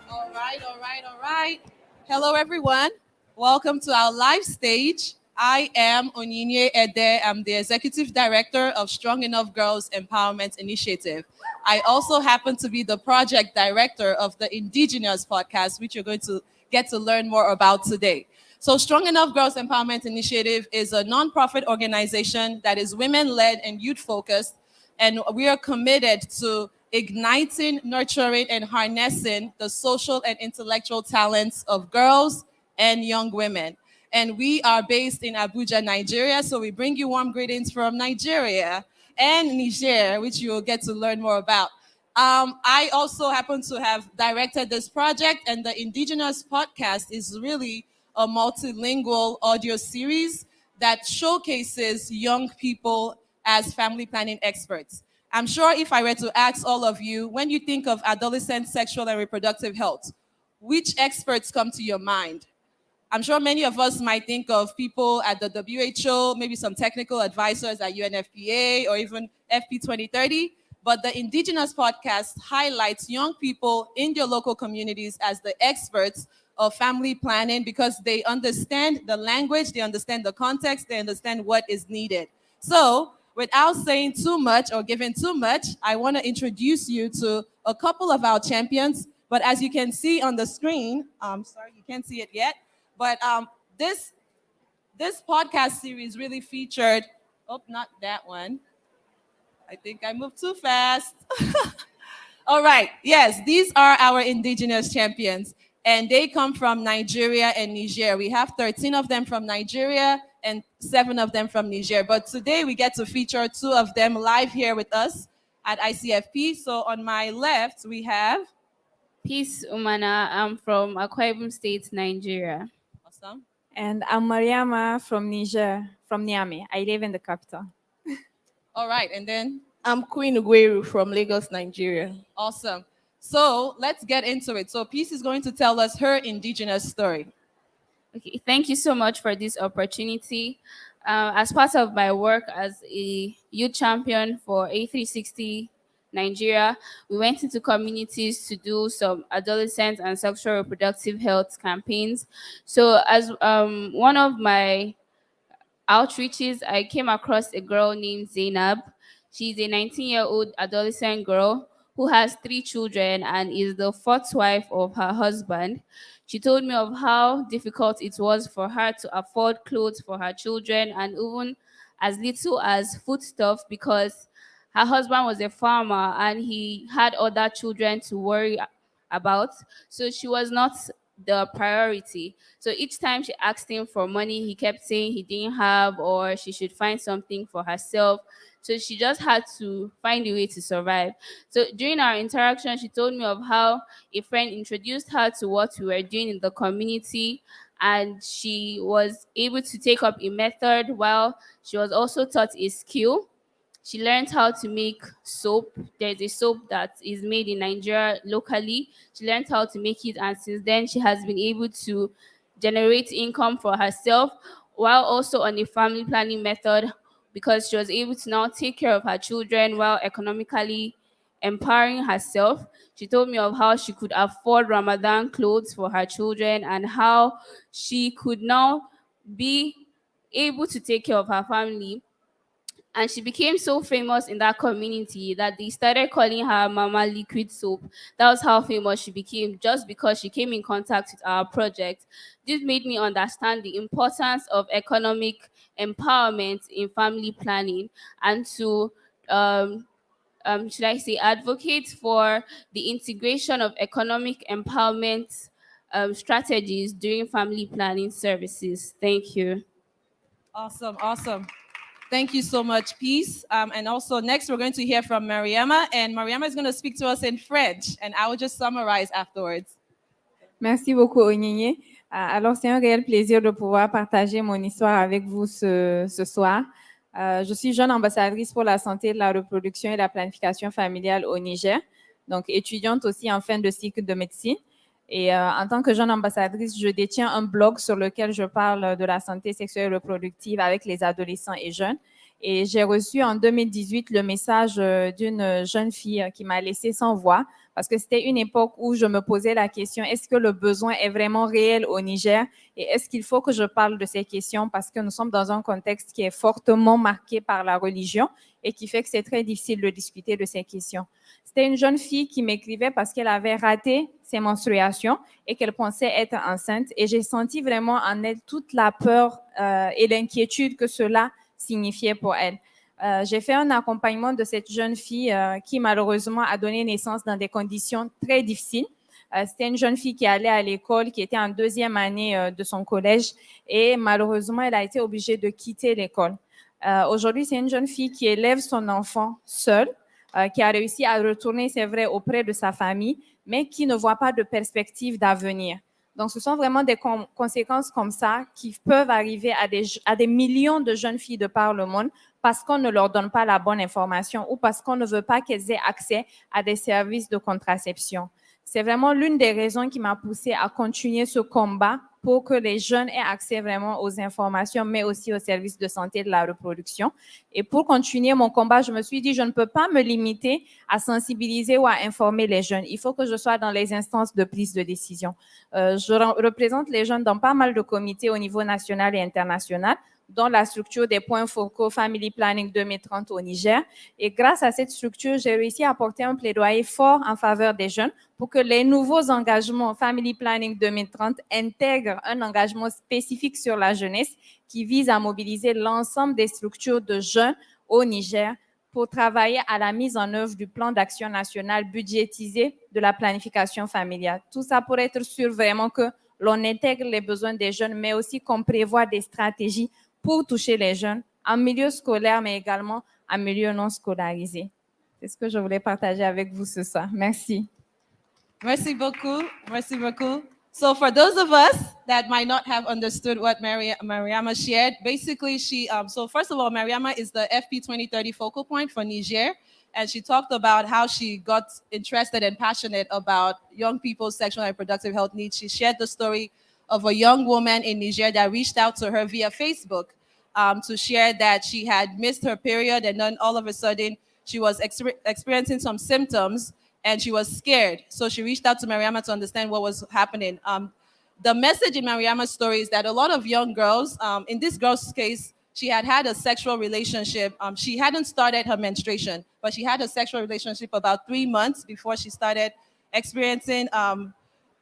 All right. Hello, everyone. Welcome to our live stage. I am Onyinye Ede. I'm the Executive Director of Strong Enough Girls Empowerment Initiative. I also happen to be the Project Director of the Indigenous podcast, which you're going to get to learn more about today. So, Strong Enough Girls Empowerment Initiative is a nonprofit organization that is women-led and youth-focused, and we are committed to igniting, nurturing, and harnessing the social and intellectual talents of girls and young women. And we are based in Abuja, Nigeria, so we bring you warm greetings from Nigeria and Niger, which you will get to learn more about. I also happen to have directed this project, and the Indigenous podcast is really a multilingual audio series that showcases young people as family planning experts. I'm sure if I were to ask all of you, when you think of adolescent sexual and reproductive health, which experts come to your mind? I'm sure many of us might think of people at the WHO, maybe some technical advisors at UNFPA or even FP 2030. But the Indigenous podcast highlights young people in their local communities as the experts of family planning because they understand the language, they understand the context, they understand what is needed. So, without saying too much or giving too much, I want to introduce you to a couple of our champions. But as you can see on the screen, sorry, you can't see it yet. But this podcast series really featured, oh, not that one. I think I moved too fast. All right, yes, these are our indigenous champions, and they come from Nigeria and Niger. We have 13 of them from Nigeria and 7 of them from Niger. But today we get to feature 2 of them live here with us at ICFP. So on my left, we have Peace Umana. I'm from Akwa Ibom State, Nigeria. Awesome. And I'm Mariama from Niger, from Niamey. I live in the capital. All right, and then I'm Queen Ugweru from Lagos, Nigeria. awesome. So let's get into it. So Peace is going to tell us her indigenous story. Okay, thank you so much for this opportunity. As part of my work as a youth champion for A360 Nigeria, we went into communities to do some adolescent and sexual reproductive health campaigns. So as one of my outreaches, I came across a girl named Zainab. She's a 19-year-old adolescent girl who has 3 children and is the 4th wife of her husband. She told me of how difficult it was for her to afford clothes for her children and even as little as foodstuff because her husband was a farmer and he had other children to worry about. So she was not the priority. So each time she asked him for money, he kept saying he didn't have or she should find something for herself. So she just had to find a way to survive. So during our interaction, she told me of how a friend introduced her to what we were doing in the community, and she was able to take up a method while she was also taught a skill. She learned how to make soap. There's a soap that is made in Nigeria locally. She learned how to make it, and since then, she has been able to generate income for herself while also on a family planning method because she was able to now take care of her children while economically empowering herself. She told me of how she could afford Ramadan clothes for her children and how she could now be able to take care of her family. And she became so famous in that community that they started calling her Mama Liquid Soap. That was how famous she became, just because she came in contact with our project. This made me understand the importance of economic empowerment in family planning, and to um, should I say, advocate for the integration of economic empowerment strategies during family planning services. Thank you. Awesome, awesome. Thank you so much, Peace. And also, next, we're going to hear from Mariama, and Mariama is going to speak to us in French, and I will just summarize afterwards. Merci beaucoup, Onyinye. Alors, c'est un réel plaisir de pouvoir partager mon histoire avec vous ce soir. Je suis jeune ambassadrice pour la santé, la reproduction et la planification familiale au Niger, donc étudiante aussi en fin de cycle de médecine. Et en tant que jeune ambassadrice, je détiens un blog sur lequel je parle de la santé sexuelle et reproductive avec les adolescents et jeunes. Et j'ai reçu en 2018 le message d'une jeune fille qui m'a laissée sans voix, parce que c'était une époque où je me posais la question, est-ce que le besoin est vraiment réel au Niger et est-ce qu'il faut que je parle de ces questions, parce que nous sommes dans un contexte qui est fortement marqué par la religion et qui fait que c'est très difficile de discuter de ces questions. C'était une jeune fille qui m'écrivait parce qu'elle avait raté ses menstruations et qu'elle pensait être enceinte, et j'ai senti vraiment en elle toute la peur et l'inquiétude que cela signifiait pour elle. J'ai fait un accompagnement de cette jeune fille qui malheureusement a donné naissance dans des conditions très difficiles. C'était une jeune fille qui allait à l'école, qui était en deuxième année de son collège, et malheureusement, elle a été obligée de quitter l'école. Aujourd'hui, c'est une jeune fille qui élève son enfant seule, qui a réussi à retourner, c'est vrai, auprès de sa famille, mais qui ne voit pas de perspective d'avenir. Donc, ce sont vraiment des conséquences comme ça qui peuvent arriver à des millions de jeunes filles de par le monde, parce qu'on ne leur donne pas la bonne information ou parce qu'on ne veut pas qu'elles aient accès à des services de contraception. C'est vraiment l'une des raisons qui m'a poussée à continuer ce combat pour que les jeunes aient accès vraiment aux informations, mais aussi aux services de santé de la reproduction. Et pour continuer mon combat, je me suis dit, je ne peux pas me limiter à sensibiliser ou à informer les jeunes. Il faut que je sois dans les instances de prise de décision. Je représente les jeunes dans pas mal de comités au niveau national et international, dont la structure des points focaux Family Planning 2030 au Niger. Et grâce à cette structure, j'ai réussi à porter un plaidoyer fort en faveur des jeunes pour que les nouveaux engagements Family Planning 2030 intègrent un engagement spécifique sur la jeunesse qui vise à mobiliser l'ensemble des structures de jeunes au Niger pour travailler à la mise en œuvre du plan d'action national budgétisé de la planification familiale. Tout ça pour être sûr vraiment que l'on intègre les besoins des jeunes, mais aussi qu'on prévoit des stratégies pour toucher les jeunes en milieu scolaire, mais également en milieu non scolarisé. C'est ce que je voulais partager avec vous ce soir. Merci. Merci beaucoup. Merci beaucoup. So for those of us that might not have understood what Mariama shared, basically so first of all, Mariama is the FP 2030 focal point for Niger. And she talked about how she got interested and passionate about young people's sexual and reproductive health needs. She shared the story of a young woman in Niger that reached out to her via Facebook to share that she had missed her period, and then all of a sudden she was experiencing some symptoms and she was scared. So she reached out to Mariama to understand what was happening. The message in Mariama's story is that a lot of young girls, in this girl's case, she had had a sexual relationship. She hadn't started her menstruation, but she had a sexual relationship about 3 months before she started experiencing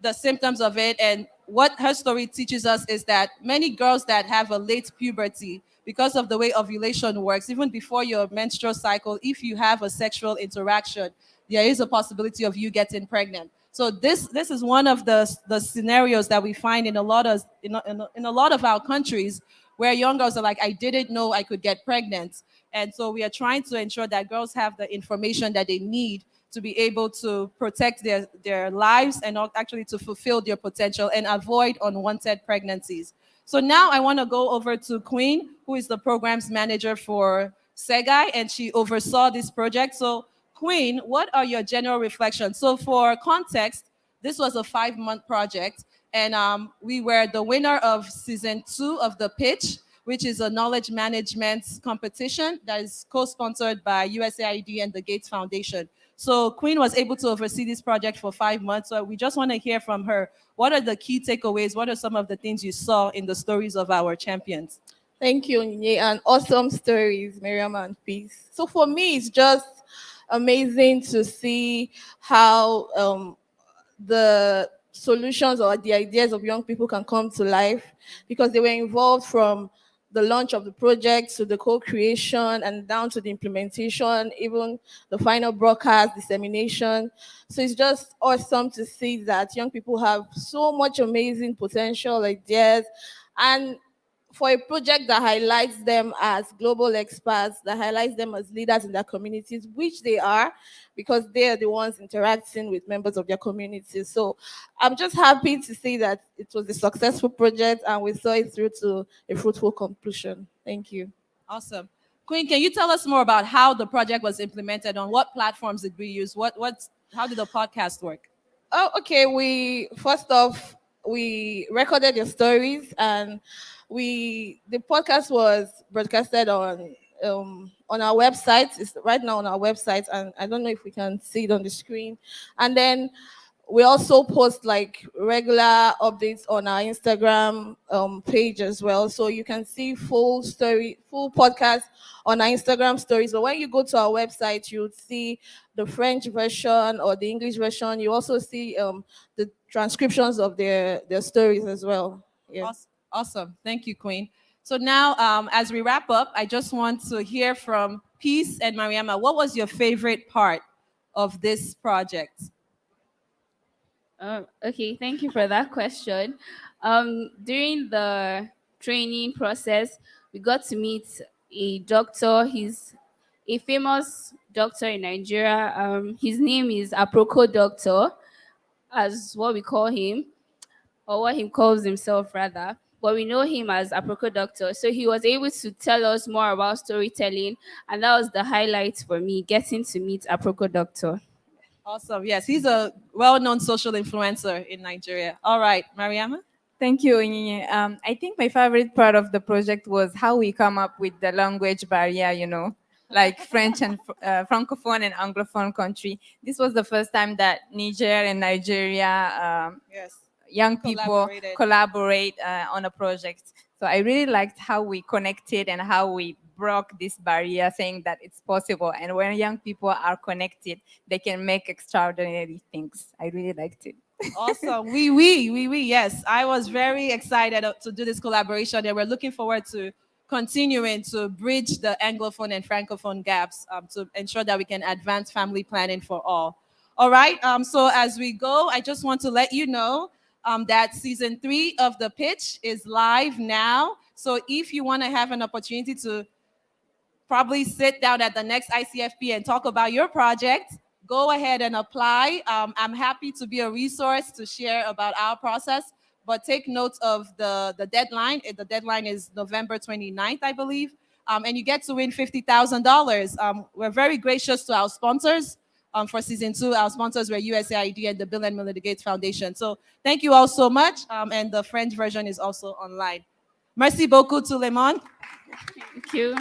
the symptoms of it. And what her story teaches us is that many girls that have a late puberty, because of the way ovulation works, even before your menstrual cycle, if you have a sexual interaction, there is a possibility of you getting pregnant. So this is one of the scenarios that we find in a lot of our countries, where young girls are like, I didn't know I could get pregnant. And so we are trying to ensure that girls have the information that they need to be able to protect their lives and actually to fulfill their potential and avoid unwanted pregnancies. So now I want to go over to Queen, who is the programs manager for SEGAI, and she oversaw this project. So Queen, what are your general reflections? So for context, this was a 5-month project, and we were the winner of season 2 of the pitch. which is a knowledge management competition that is co-sponsored by USAID and the Gates Foundation. So Queen was able to oversee this project for 5 months. So we just want to hear from her. What are the key takeaways? What are some of the things you saw in the stories of our champions? Thank you, Onyinye, and awesome stories, Miriam and Peace. So for me, it's just amazing to see how the solutions or the ideas of young people can come to life, because they were involved from the launch of the project to the co-creation and down to the implementation, even the final broadcast, dissemination. So it's just awesome to see that young people have so much amazing potential ideas, and for a project that highlights them as global experts, that highlights them as leaders in their communities, which they are, because they are the ones interacting with members of their communities. So I'm just happy to see that it was a successful project and we saw it through to a fruitful conclusion. Thank you. Awesome. Queen, can you tell us more about how the project was implemented? On what platforms did we use? How did the podcast work? Oh, okay. We first off we recorded your stories, and the podcast was broadcasted on our website. It's right now on our website, and I don't know if we can see it on the screen. And then we also post like regular updates on our Instagram page as well, so you can see full podcast on our Instagram stories. But when you go to our website, you would see the French version or the English version. You also see the transcriptions of their stories as well. Yeah. Awesome. Thank you, Queen. So now, as we wrap up, I just want to hear from Peace and Mariama. What was your favorite part of this project? Okay, thank you for that question. During the training process, we got to meet a doctor. He's a famous doctor in Nigeria. His name is Aproko Doctor, as what we call him, or what he calls himself rather. But we know him as Aproko Doctor. So he was able to tell us more about storytelling, and that was the highlight for me, getting to meet Aproko Doctor. Awesome. Yes, he's a well-known social influencer in Nigeria. All right, Mariama? Thank you, Onyinye. I think my favorite part of the project was how we come up with the language barrier, like French and Francophone and Anglophone country. This was the first time that Niger and Nigeria Yes. young people collaborate on a project. So I really liked how we connected and how we broke this barrier, saying that it's possible. And when young people are connected, they can make extraordinary things. I really liked it. Awesome. Yes, I was very excited to do this collaboration, and we're looking forward to continuing to bridge the Anglophone and Francophone gaps to ensure that we can advance family planning for all. All right. So as we go, I just want to let you know that season 3 of The Pitch is live now. So if you want to have an opportunity to probably sit down at the next ICFP and talk about your project, go ahead and apply. I'm happy to be a resource to share about our process, but take note of the deadline. The deadline is November 29th, I believe, and you get to win $50,000. We're very gracious to our sponsors. For season 2, our sponsors were USAID and the Bill and Melinda Gates Foundation. So thank you all so much, and the French version is also online. Merci beaucoup tout le monde. Thank you.